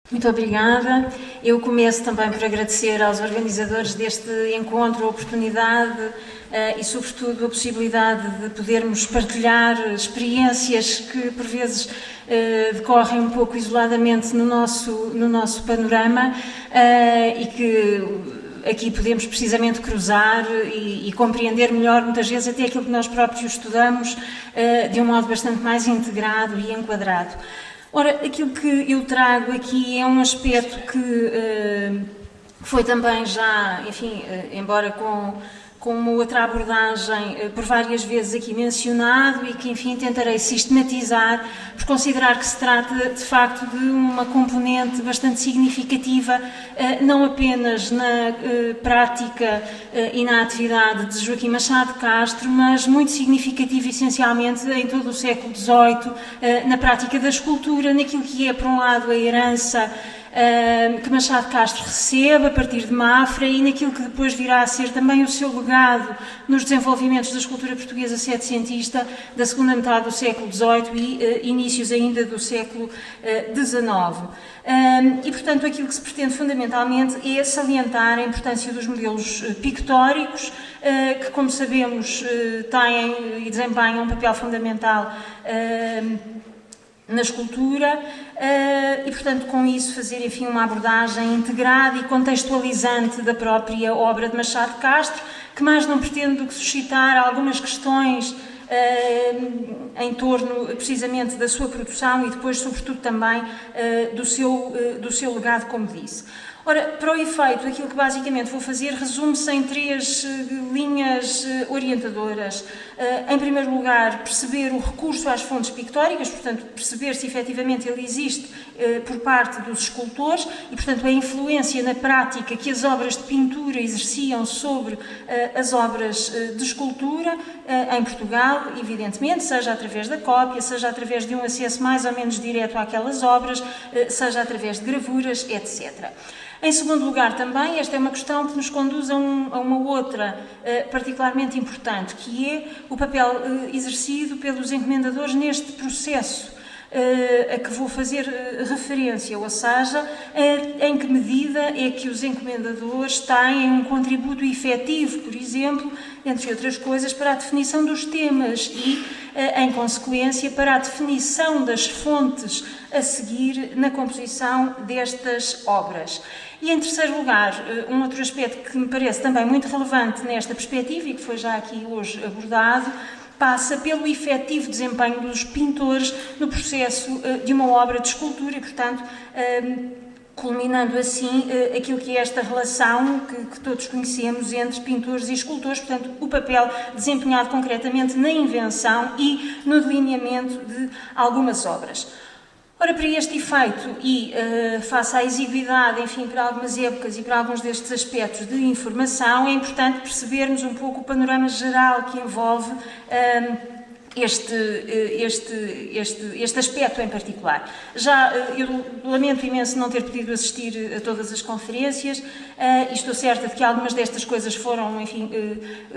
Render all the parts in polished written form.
Muito obrigada. Eu começo também por agradecer aos organizadores deste encontro a oportunidade e, sobretudo, a possibilidade de podermos partilhar experiências que, por vezes, decorrem um pouco isoladamente no nosso panorama e que aqui podemos precisamente cruzar e compreender melhor, muitas vezes, até aquilo que nós próprios estudamos de um modo bastante mais integrado e enquadrado. Ora, aquilo que eu trago aqui é um aspecto que foi também já, enfim, embora com uma outra abordagem por várias vezes aqui mencionado e que, enfim, tentarei sistematizar por considerar que se trata, de facto, de uma componente bastante significativa, não apenas na prática e na atividade de Joaquim Machado de Castro, mas muito significativa, essencialmente, em todo o século XVIII, na prática da escultura, naquilo que é, por um lado, a herança que Machado de Castro recebe a partir de Mafra e naquilo que depois virá a ser também o seu legado nos desenvolvimentos da escultura portuguesa setecentista da segunda metade do século XVIII e inícios ainda do século XIX. E, portanto, aquilo que se pretende fundamentalmente é salientar a importância dos modelos pictóricos, que, como sabemos, têm e desempenham um papel fundamental na escultura e, portanto, com isso fazer, enfim, uma abordagem integrada e contextualizante da própria obra de Machado de Castro, que mais não pretende do que suscitar algumas questões em torno, precisamente, da sua produção e depois, sobretudo, também do seu legado, como disse. Ora, para o efeito, aquilo que basicamente vou fazer resume-se em três linhas orientadoras. Em primeiro lugar, perceber o recurso às fontes pictóricas, portanto, perceber se efetivamente ele existe por parte dos escultores e, portanto, a influência na prática que as obras de pintura exerciam sobre as obras de escultura em Portugal, evidentemente, seja através da cópia, seja através de um acesso mais ou menos direto àquelas obras, seja através de gravuras, etc. Em segundo lugar, também, esta é uma questão que nos conduz a uma outra particularmente importante, que é o papel exercido pelos encomendadores neste processo a que vou fazer referência, ou seja, em que medida é que os encomendadores têm um contributo efetivo, por exemplo, entre outras coisas, para a definição dos temas e, em consequência, para a definição das fontes a seguir na composição destas obras. E, em terceiro lugar, um outro aspecto que me parece também muito relevante nesta perspectiva e que foi já aqui hoje abordado, passa pelo efetivo desempenho dos pintores no processo de uma obra de escultura e, portanto, culminando assim aquilo que é esta relação que todos conhecemos entre pintores e escultores, portanto, o papel desempenhado concretamente na invenção e no delineamento de algumas obras. Ora, para este efeito e face à exiguidade, enfim, para algumas épocas e para alguns destes aspectos de informação, é importante percebermos um pouco o panorama geral que envolve este aspecto em particular. Já eu lamento imenso não ter podido assistir a todas as conferências e estou certa de que algumas destas coisas foram, enfim,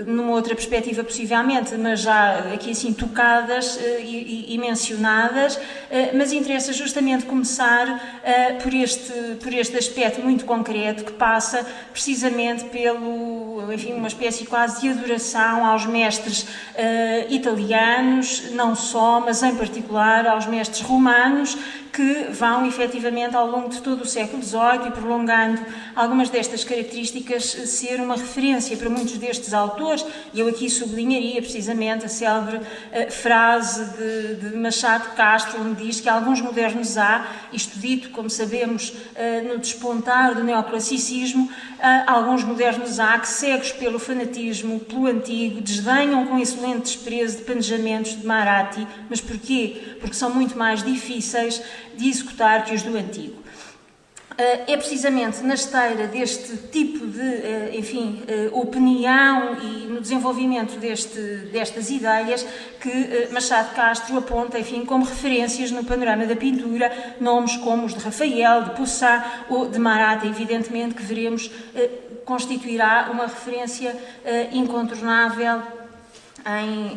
numa outra perspectiva possivelmente, mas já aqui assim tocadas e mencionadas, mas interessa justamente começar por este aspecto muito concreto que passa precisamente enfim, uma espécie quase de adoração aos mestres italianos, não só, mas em particular aos mestres romanos, que vão efetivamente ao longo de todo o século XVIII e prolongando algumas destas características ser uma referência para muitos destes autores, e eu aqui sublinharia precisamente a célebre frase de Machado de Castro, onde diz que alguns modernos há, isto dito, como sabemos, no despontar do neoclassicismo, alguns modernos há que, cegos pelo fanatismo, pelo antigo, desdenham com insolente desprezo de planejamentos de Maratti, mas porquê? Porque são muito mais difíceis de executar que os do antigo. É precisamente na esteira deste tipo de, enfim, opinião e no desenvolvimento destas ideias que Machado de Castro aponta, enfim, como referências no panorama da pintura, nomes como os de Rafael, de Poussin ou de Maratti, evidentemente que veremos constituirá uma referência incontornável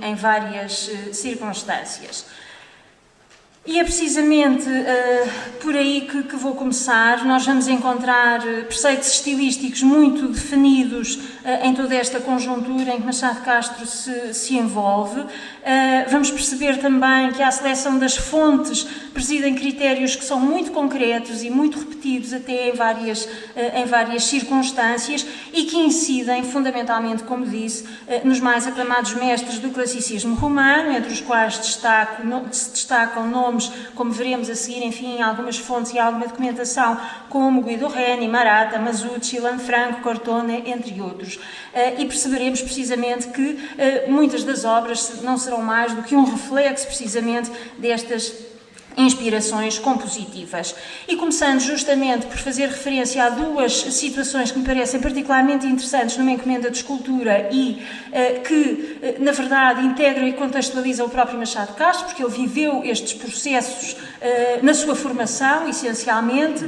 em várias circunstâncias. E é precisamente por aí que vou começar. Nós vamos encontrar preceitos estilísticos muito definidos em toda esta conjuntura em que Machado de Castro se envolve. Vamos perceber também que a seleção das fontes preside em critérios que são muito concretos e muito repetidos até em várias circunstâncias e que incidem fundamentalmente, como disse, nos mais aclamados mestres do classicismo romano, entre os quais se destacam nomes, como veremos a seguir, enfim, algumas fontes e alguma documentação, como Guido Reni, Maratta, Masucci, Lanfranco, Cortone, entre outros. E perceberemos precisamente que muitas das obras não serão mais do que um reflexo precisamente destas inspirações compositivas. E começando justamente por fazer referência a duas situações que me parecem particularmente interessantes numa encomenda de escultura e que, na verdade, integram e contextualizam o próprio Machado de Castro, porque ele viveu estes processos na sua formação, essencialmente,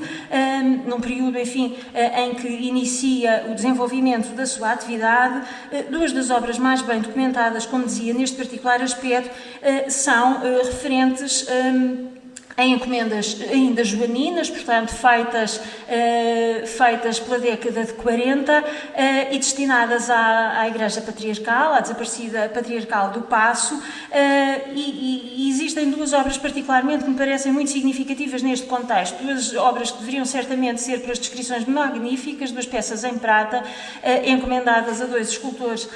num período, enfim, em que inicia o desenvolvimento da sua atividade. Duas das obras mais bem documentadas, como dizia, neste particular aspecto, são referentes em encomendas ainda joaninas, portanto, feitas pela década de 40 e destinadas à Igreja Patriarcal, à desaparecida Patriarcal do Paço, e existem duas obras particularmente que me parecem muito significativas neste contexto, duas obras que deveriam certamente ser, pelas descrições magníficas, duas peças em prata, encomendadas a dois escultores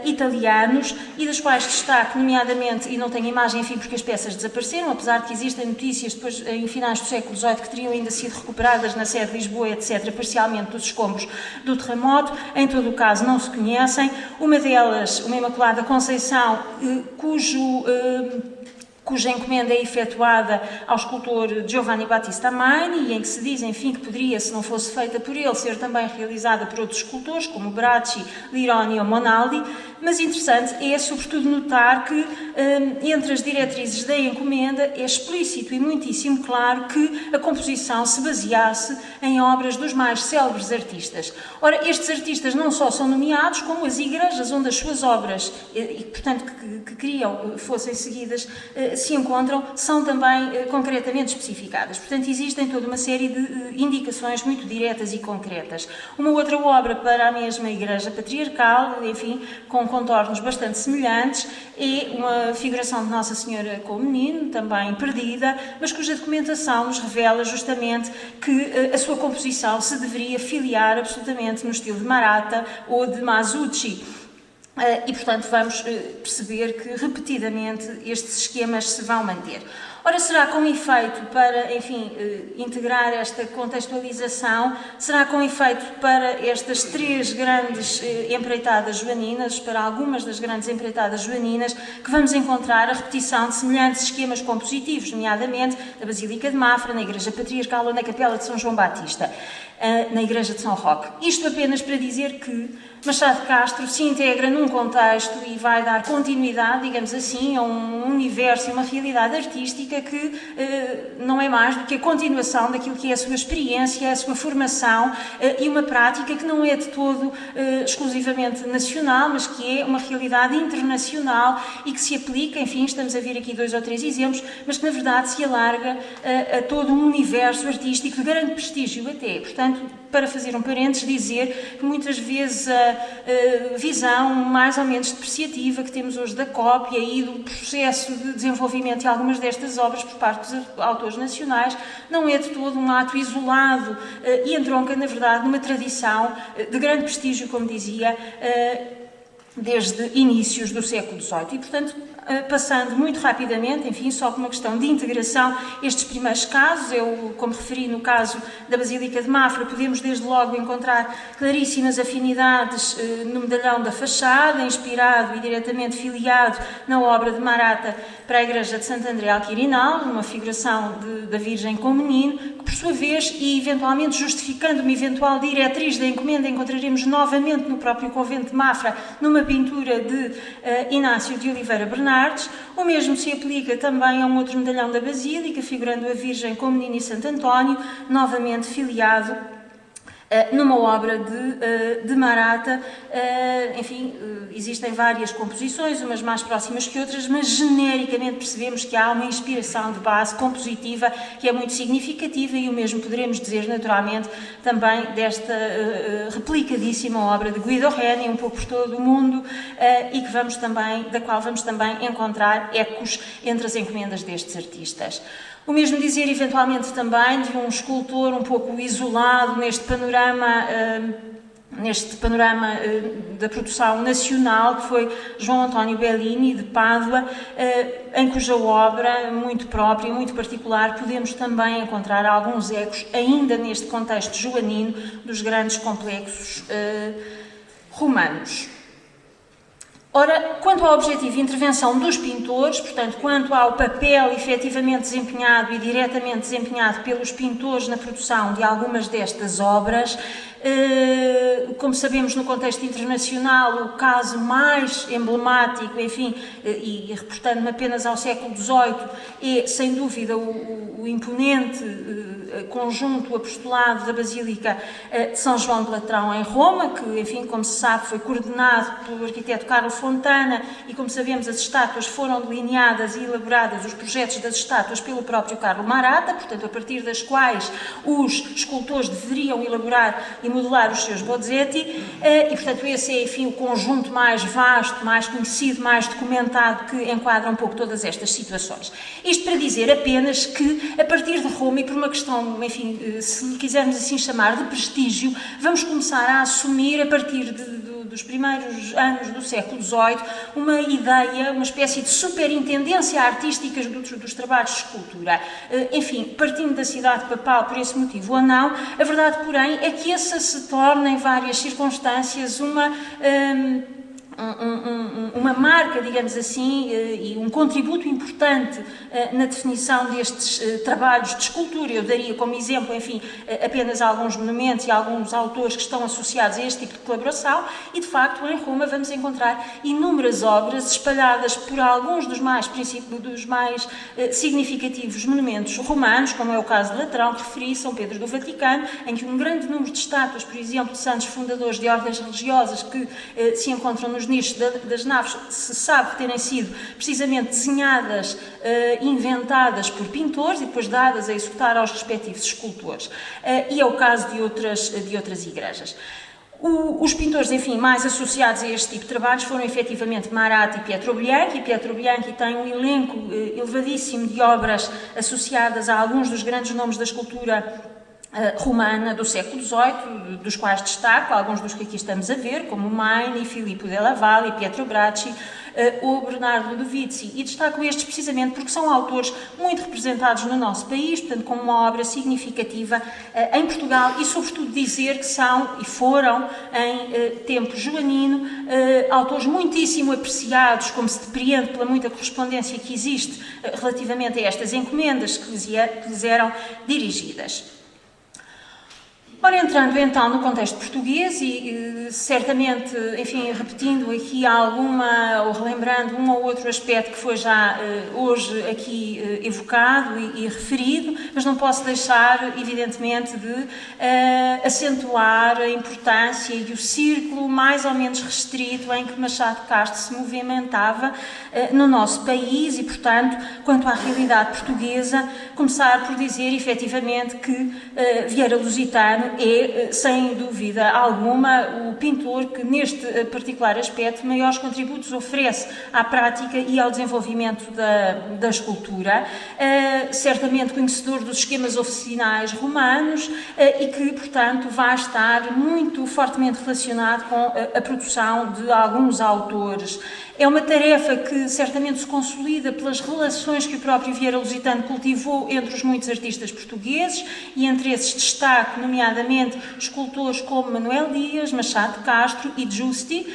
italianos, e das quais destaco, nomeadamente, e não tenho imagem, enfim, porque as peças desapareceram, apesar de que existem notícias depois, em finais do século XVIII, que teriam ainda sido recuperadas na sede de Lisboa, etc., parcialmente dos escombros do terremoto. Em todo o caso, não se conhecem. Uma delas, uma Imaculada Conceição, cuja encomenda é efetuada ao escultor Giovanni Battista Maini, e em que se diz, enfim, que poderia, se não fosse feita por ele, ser também realizada por outros escultores, como Bracci, Lironi ou Monaldi. Mas interessante é, sobretudo, notar que, entre as diretrizes da encomenda, é explícito e muitíssimo claro que a composição se baseasse em obras dos mais célebres artistas. Ora, estes artistas não só são nomeados, como as igrejas onde as suas obras, e portanto que queriam fossem seguidas, se encontram, são também concretamente especificadas. Portanto, existem toda uma série de indicações muito diretas e concretas. Uma outra obra para a mesma Igreja Patriarcal, enfim, com contornos bastante semelhantes, é uma figuração de Nossa Senhora com o Menino, também perdida, mas cuja documentação nos revela justamente que a sua composição se deveria filiar absolutamente no estilo de Maratta ou de Masucci. E, portanto, vamos perceber que, repetidamente, estes esquemas se vão manter. Ora, será com efeito para, enfim, integrar esta contextualização, será com efeito para estas três grandes empreitadas joaninas, para algumas das grandes empreitadas joaninas, que vamos encontrar a repetição de semelhantes esquemas compositivos, nomeadamente na Basílica de Mafra, na Igreja Patriarcal ou na Capela de São João Batista, na Igreja de São Roque. Isto apenas para dizer que Machado de Castro se integra num contexto e vai dar continuidade, digamos assim, a um universo e uma realidade artística que não é mais do que a continuação daquilo que é a sua experiência, a sua formação e uma prática que não é de todo exclusivamente nacional, mas que é uma realidade internacional e que se aplica, enfim, estamos a ver aqui 2 ou 3 exemplos, mas que na verdade se alarga a todo um universo artístico de grande prestígio até. Portanto, para fazer um parênteses, dizer que muitas vezes a visão mais ou menos depreciativa que temos hoje da cópia e do processo de desenvolvimento de algumas destas obras por parte dos autores nacionais não é de todo um ato isolado e entronca, na verdade, numa tradição de grande prestígio, como dizia, desde inícios do século XVIII. E, portanto, passando muito rapidamente, enfim, só por uma questão de integração, estes primeiros casos, eu, como referi no caso da Basílica de Mafra, podemos desde logo encontrar claríssimas afinidades no medalhão da fachada, inspirado e diretamente filiado na obra de Maratta para a Igreja de Santo André ao Quirinal, numa figuração da Virgem com o Menino, que por sua vez, e eventualmente justificando uma eventual diretriz da encomenda, encontraremos novamente no próprio convento de Mafra, numa pintura de Inácio de Oliveira Bernardes. O mesmo se aplica também a um outro medalhão da Basílica, figurando a Virgem com o Menino e Santo António, novamente filiado numa obra de Maratta. Enfim, existem várias composições, umas mais próximas que outras, mas genericamente percebemos que há uma inspiração de base compositiva que é muito significativa, e o mesmo poderemos dizer naturalmente também desta replicadíssima obra de Guido Reni, um pouco por todo o mundo, e da qual vamos também encontrar ecos entre as encomendas destes artistas. O mesmo dizer, eventualmente, também de um escultor um pouco isolado neste panorama da produção nacional, que foi João António Bellini, de Pádua, em cuja obra, muito própria, muito particular, podemos também encontrar alguns ecos, ainda neste contexto joanino, dos grandes complexos romanos. Ora, quanto ao objetivo de intervenção dos pintores, portanto, quanto ao papel efetivamente desempenhado e diretamente desempenhado pelos pintores na produção de algumas destas obras, como sabemos, no contexto internacional, o caso mais emblemático, enfim, e reportando-me apenas ao século XVIII, é, sem dúvida, o imponente conjunto apostolado da Basílica de São João de Latrão, em Roma, que, enfim, como se sabe, foi coordenado pelo arquiteto Carlo Fontana, e, como sabemos, as estátuas foram delineadas e elaboradas, os projetos das estátuas, pelo próprio Carlo Maratta, portanto, a partir das quais os escultores deveriam elaborar e modelar os seus bozzetti, e, portanto, esse é, enfim, o conjunto mais vasto, mais conhecido, mais documentado, que enquadra um pouco todas estas situações. Isto para dizer apenas que, a partir de Roma, e por uma questão, enfim, se lhe quisermos assim chamar, de prestígio, vamos começar a assumir, a partir dos primeiros anos do século XVIII, uma ideia, uma espécie de superintendência artística dos trabalhos de escultura. Enfim, partindo da cidade papal por esse motivo ou não, a verdade, porém, é que essa se torna, em várias circunstâncias, uma marca, digamos assim, e um contributo importante na definição destes trabalhos de escultura. Eu daria como exemplo, enfim, apenas alguns monumentos e alguns autores que estão associados a este tipo de colaboração, e, de facto, em Roma vamos encontrar inúmeras obras espalhadas por alguns dos mais significativos monumentos romanos, como é o caso de Latrão, que referi, São Pedro do Vaticano, em que um grande número de estátuas, por exemplo, de santos fundadores de ordens religiosas que se encontram nos nichos das naves, se sabe terem sido precisamente desenhadas, inventadas por pintores e depois dadas a executar aos respectivos escultores. E é o caso de outras igrejas. Os pintores, enfim, mais associados a este tipo de trabalhos foram efetivamente Maratta e Pietro Bianchi. Pietro Bianchi tem um elenco elevadíssimo de obras associadas a alguns dos grandes nomes da escultura romana do século XVIII, dos quais destaco alguns dos que aqui estamos a ver, como Maini, Filippo della Valle, Pietro Bracci, ou Bernardo Ludovici, e destaco estes precisamente porque são autores muito representados no nosso país, portanto, com uma obra significativa em Portugal, e sobretudo dizer que são e foram, em tempo joanino, autores muitíssimo apreciados, como se depreende pela muita correspondência que existe relativamente a estas encomendas que lhes eram dirigidas. Ora, entrando então no contexto português e certamente, enfim, repetindo aqui ou relembrando um ou outro aspecto que foi já hoje aqui evocado e referido, mas não posso deixar, evidentemente, de acentuar a importância e o círculo mais ou menos restrito em que Machado de Castro se movimentava no nosso país e, portanto, quanto à realidade portuguesa, começar por dizer, efetivamente, que Vieira Lusitano é, sem dúvida alguma, o pintor que, neste particular aspecto, maiores contributos oferece à prática e ao desenvolvimento da escultura, certamente conhecedor dos esquemas oficinais romanos e que, portanto, vai estar muito fortemente relacionado com a produção de alguns autores. É uma tarefa que certamente se consolida pelas relações que o próprio Vieira Lusitano cultivou entre os muitos artistas portugueses, e entre esses destaque, nomeadamente, escultores como Manuel Dias, Machado de Castro e Giusti,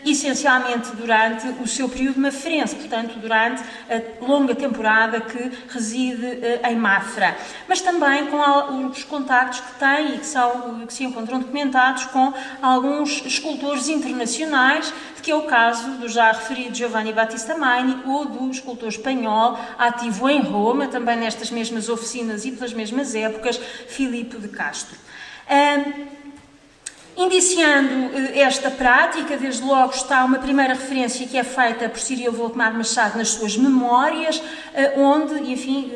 essencialmente durante o seu período mafrense, portanto, durante a longa temporada que reside em Mafra. Mas também com os contactos que tem e que se encontram documentados com alguns escultores internacionais, que é o caso do já referido Giovanni Battista Maini ou do escultor espanhol ativo em Roma, também nestas mesmas oficinas e pelas mesmas épocas, Filippo de Castro. Indiciando esta prática, desde logo está uma primeira referência que é feita por Cirilo Volkmar Machado nas suas memórias, onde, enfim,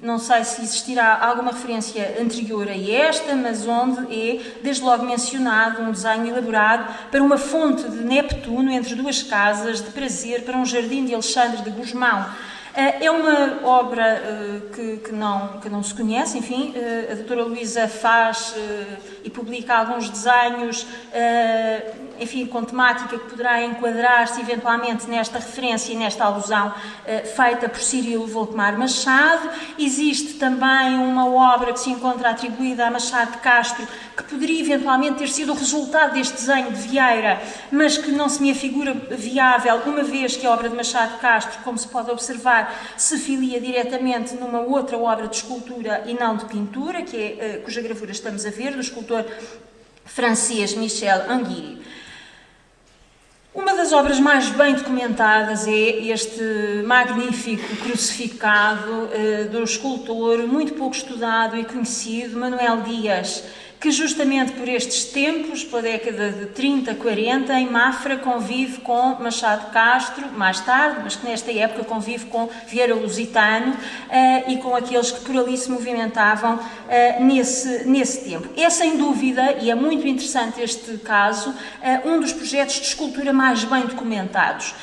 não sei se existirá alguma referência anterior a esta, mas onde é, desde logo, mencionado um desenho elaborado para uma fonte de Neptuno entre duas casas de prazer para um jardim de Alexandre de Gusmão. É uma obra que não se conhece, enfim, a doutora Luísa faz e publica alguns desenhos, enfim, com temática que poderá enquadrar-se eventualmente nesta referência e nesta alusão feita por Cirilo Volkmar Machado. Existe também uma obra que se encontra atribuída a Machado de Castro, que poderia eventualmente ter sido o resultado deste desenho de Vieira, mas que não se me afigura viável, uma vez que a obra de Machado de Castro, como se pode observar, se filia diretamente numa outra obra de escultura e não de pintura, que é, cuja gravura estamos a ver, do escultor francês Michel Anguille. Uma das obras mais bem documentadas é este magnífico crucificado do escultor muito pouco estudado e conhecido, Manuel Dias, que justamente por estes tempos, pela década de 30, 40, em Mafra convive com Machado de Castro, mais tarde, mas que nesta época convive com Vieira Lusitano e com aqueles que por ali se movimentavam nesse tempo. É sem dúvida, e é muito interessante este caso, um dos projetos de escultura mais bem documentados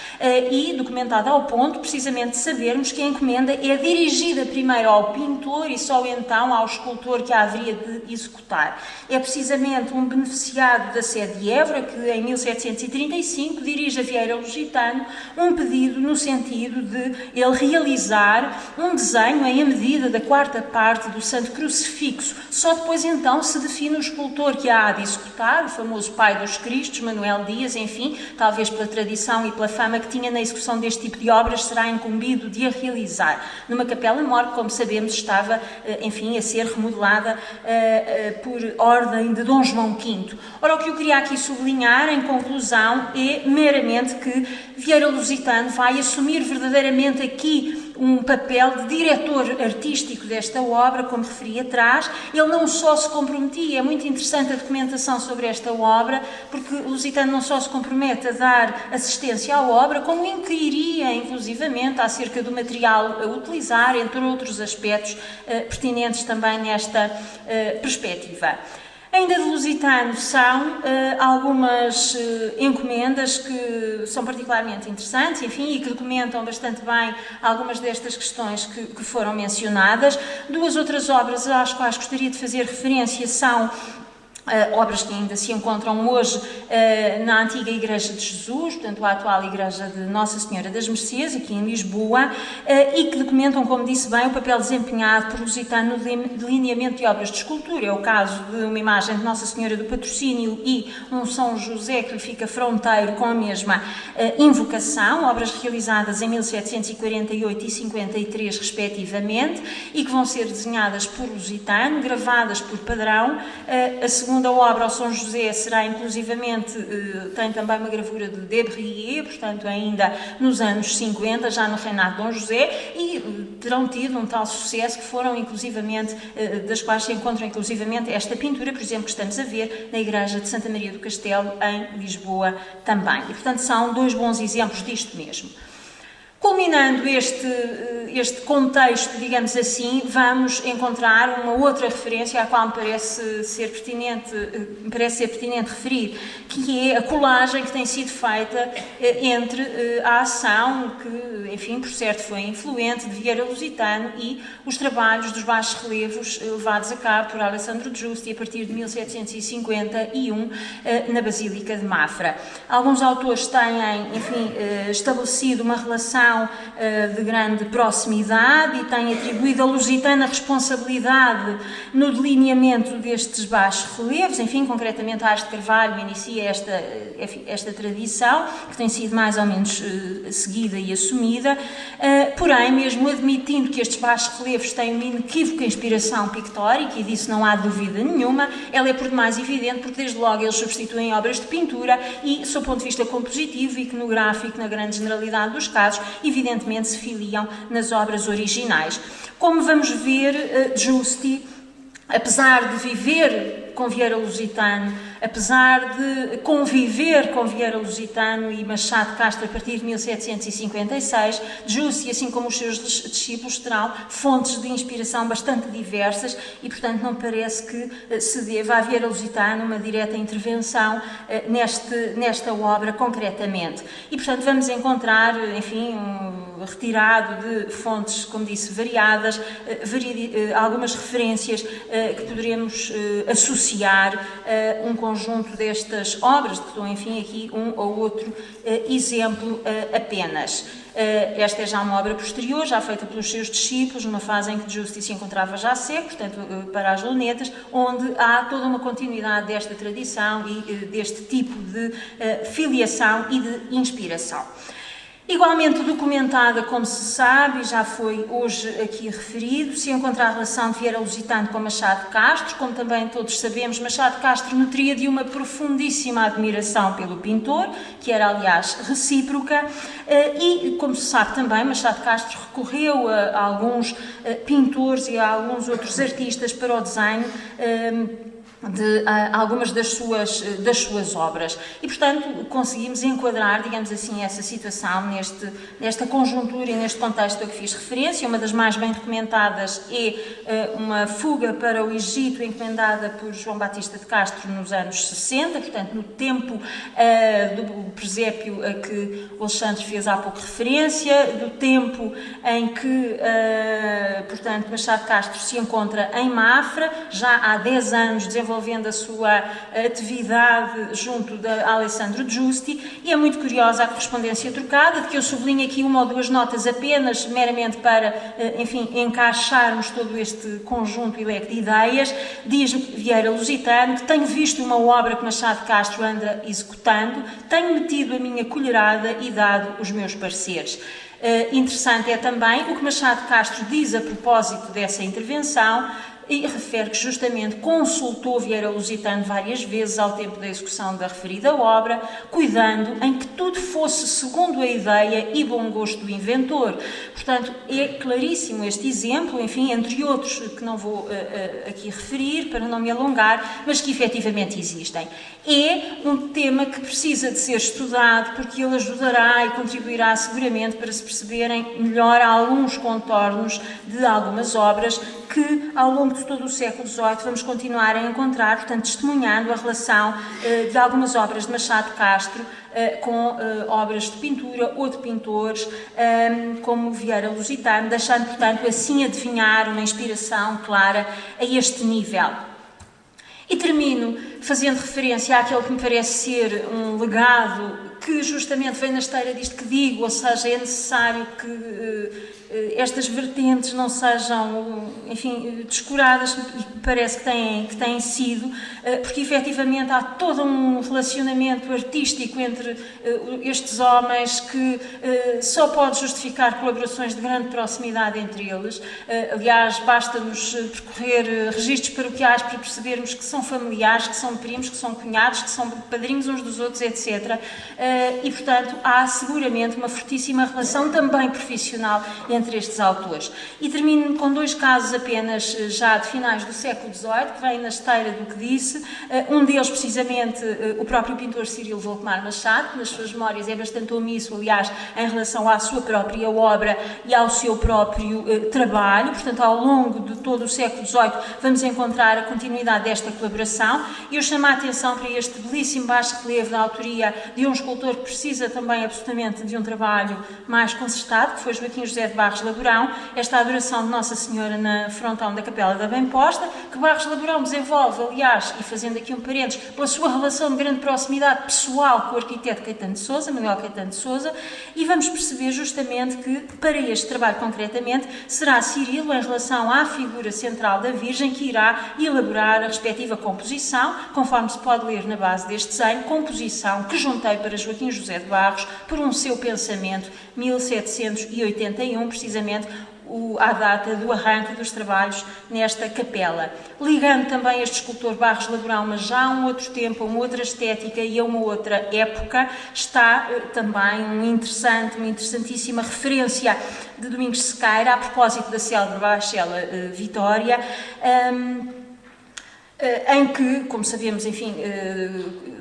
e documentado ao ponto, precisamente, de sabermos que a encomenda é dirigida primeiro ao pintor e só então ao escultor que a haveria de executar. É precisamente um beneficiado da sede de Évora que, em 1735, dirige a Vieira Lusitano um pedido no sentido de ele realizar um desenho em medida da quarta parte do Santo Crucifixo. Só depois, então, se define o escultor que a há de executar, o famoso pai dos Cristos, Manuel Dias, enfim, talvez pela tradição e pela fama que tinha na execução deste tipo de obras, será incumbido de a realizar. Numa capela-mor que, como sabemos, estava, enfim, a ser remodelada por ordem de Dom João V. Ora, o que eu queria aqui sublinhar, em conclusão, é meramente que Vieira Lusitano vai assumir verdadeiramente aqui um papel de diretor artístico desta obra, como referi atrás. Ele não só se comprometia, é muito interessante a documentação sobre esta obra, porque Lusitano não só se compromete a dar assistência à obra, como inquiria, inclusivamente, acerca do material a utilizar, entre outros aspectos pertinentes também nesta perspectiva. Ainda de Lusitano são algumas encomendas que são particularmente interessantes, enfim, e que documentam bastante bem algumas destas questões que foram mencionadas. Duas outras obras às quais gostaria de fazer referência são obras que ainda se encontram hoje na antiga Igreja de Jesus, portanto a atual Igreja de Nossa Senhora das Mercês, aqui em Lisboa, e que documentam, como disse bem, o papel desempenhado por Lusitano no delineamento de obras de escultura. É o caso de uma imagem de Nossa Senhora do Patrocínio e um São José que lhe fica fronteiro com a mesma invocação, obras realizadas em 1748 e 53 respectivamente, e que vão ser desenhadas por Lusitano, gravadas por Padrão. A segunda obra, ao São José, será inclusivamente, tem também uma gravura de Debryer, portanto ainda nos anos 50, já no reinado de Dom José, e terão tido um tal sucesso que foram inclusivamente, das quais se encontra inclusivamente esta pintura, por exemplo, que estamos a ver na Igreja de Santa Maria do Castelo, em Lisboa também. E, portanto, são dois bons exemplos disto mesmo. Culminando este contexto, digamos assim, vamos encontrar uma outra referência à qual me parece ser pertinente referir, que é a colagem que tem sido feita entre a ação que, enfim, por certo foi influente de Vieira Lusitano e os trabalhos dos baixos relevos levados a cabo por Alessandro Giusti a partir de 1751 na Basílica de Mafra. Alguns autores têm, enfim, estabelecido uma relação de grande proximidade e tem atribuído a Lusitano a responsabilidade no delineamento destes baixos relevos, enfim, concretamente Aires de Carvalho inicia esta tradição, que tem sido mais ou menos seguida e assumida, porém, mesmo admitindo que estes baixos relevos têm uma inequívoca inspiração pictórica, e disso não há dúvida nenhuma, ela é por demais evidente, porque desde logo eles substituem obras de pintura e, sob o ponto de vista compositivo e iconográfico, na grande generalidade dos casos, evidentemente se filiam nas obras originais. Como vamos ver, Giusti apesar de viver com Vieira Lusitano, apesar de conviver com Vieira Lusitano e Machado de Castro a partir de 1756, Giusti, assim como os seus discípulos, terão fontes de inspiração bastante diversas e, portanto, não parece que se deva a Vieira Lusitano uma direta intervenção nesta obra concretamente. E, portanto, vamos encontrar, enfim, retirado de fontes, como disse, variadas, algumas referências que poderemos associar um conjunto destas obras, que dou, enfim, aqui um ou outro exemplo apenas. Esta é já uma obra posterior, já feita pelos seus discípulos, numa fase em que Giusti se encontrava já seco, portanto, para as lunetas, onde há toda uma continuidade desta tradição e deste tipo de filiação e de inspiração. Igualmente documentada, como se sabe, e já foi hoje aqui referido, se encontra a relação de Vieira Lusitano com Machado de Castro. Como também todos sabemos, Machado de Castro nutria de uma profundíssima admiração pelo pintor, que era, aliás, recíproca, e, como se sabe também, Machado de Castro recorreu a alguns pintores e a alguns outros artistas para o desenho de algumas das suas obras. E, portanto, conseguimos enquadrar, digamos assim, essa situação nesta conjuntura e neste contexto a que fiz referência. Uma das mais bem documentadas é uma fuga para o Egito encomendada por João Batista de Castro nos anos 60, portanto, no tempo do presépio a que o Alexandre fez há pouco referência, do tempo em que, portanto, Machado de Castro se encontra em Mafra, já há 10 anos desenvolvendo a sua atividade junto de Alessandro Giusti, e é muito curiosa a correspondência trocada, de que eu sublinho aqui uma ou duas notas apenas, meramente para, enfim, encaixarmos todo este conjunto e leque de ideias. Diz Vieira Lusitano que tenho visto uma obra que Machado de Castro anda executando, tenho metido a minha colherada e dado os meus pareceres. Interessante é também o que Machado de Castro diz a propósito dessa intervenção, e refere que justamente consultou Vieira Lusitano várias vezes ao tempo da execução da referida obra, cuidando em que tudo fosse segundo a ideia e bom gosto do inventor. Portanto, é claríssimo este exemplo, enfim, entre outros que não vou aqui referir para não me alongar, mas que efetivamente existem. É um tema que precisa de ser estudado, porque ele ajudará e contribuirá seguramente para se perceberem melhor alguns contornos de algumas obras que, ao longo de todo o século XVIII, vamos continuar a encontrar, portanto, testemunhando a relação de algumas obras de Machado de Castro com obras de pintura ou de pintores como Vieira Lusitano, deixando, portanto, assim adivinhar uma inspiração clara a este nível. E termino fazendo referência àquele que me parece ser um legado que justamente vem na esteira disto que digo, ou seja, é necessário que estas vertentes não sejam, enfim, descuradas, e parece que têm sido, porque efetivamente há todo um relacionamento artístico entre estes homens que só pode justificar colaborações de grande proximidade entre eles. Aliás, basta-nos percorrer registros paroquiais para percebermos que são familiares, que são primos, que são cunhados, que são padrinhos uns dos outros, etc. E, portanto, há seguramente uma fortíssima relação também profissional entre estes autores. E termino com dois casos apenas, já de finais do século XVIII, que vêm na esteira do que disse. Um deles, precisamente, o próprio pintor Cirilo Volkmar Machado, que nas suas memórias é bastante omisso, aliás, em relação à sua própria obra e ao seu próprio trabalho. Portanto, ao longo de todo o século XVIII, vamos encontrar a continuidade desta colaboração. E eu chamo a atenção para este belíssimo baixo relevo da autoria de um escultor que precisa também absolutamente de um trabalho mais concertado, que foi Joaquim José de Barros Labourão, esta adoração de Nossa Senhora na frontão da Capela da Bem Posta, que Barros Labourão desenvolve, aliás, e fazendo aqui um parênteses, pela sua relação de grande proximidade pessoal com o arquiteto Caetano de Sousa, Manuel Caetano de Sousa, e vamos perceber justamente que, para este trabalho concretamente, será Cirilo, em relação à figura central da Virgem, que irá elaborar a respectiva composição, conforme se pode ler na base deste desenho, composição que juntei para Joaquim José de Barros por um seu pensamento, 1781, precisamente à data do arranque dos trabalhos nesta capela. Ligando também este escultor Barros Labourão, mas já a um outro tempo, a uma outra estética e a uma outra época, está também uma interessantíssima referência de Domingos Sequeira, a propósito da célebre Baixela Vitória, em que, como sabemos, enfim,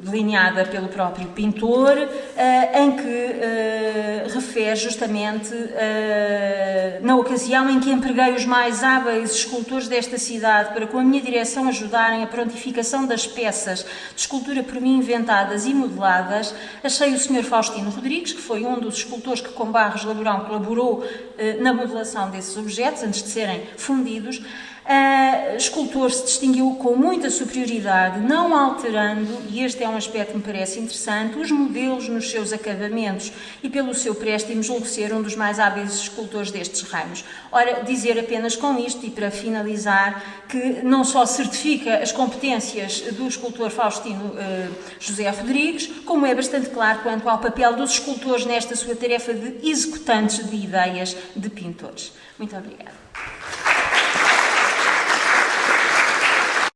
delineada pelo próprio pintor, em que refere justamente na ocasião em que empreguei os mais hábeis escultores desta cidade para, com a minha direção, ajudarem a prontificação das peças de escultura por mim inventadas e modeladas, achei o Sr. Faustino Rodrigues, que foi um dos escultores que com Barros Labourão colaborou na modelação desses objetos, antes de serem fundidos. Escultor se distinguiu com muita superioridade, não alterando, e este é um aspecto que me parece interessante, os modelos nos seus acabamentos, e pelo seu préstimo julgo ser um dos mais hábeis escultores destes ramos. Ora, dizer apenas com isto, e para finalizar, que não só certifica as competências do escultor Faustino José Rodrigues, como é bastante claro quanto ao papel dos escultores nesta sua tarefa de executantes de ideias de pintores. Muito obrigada.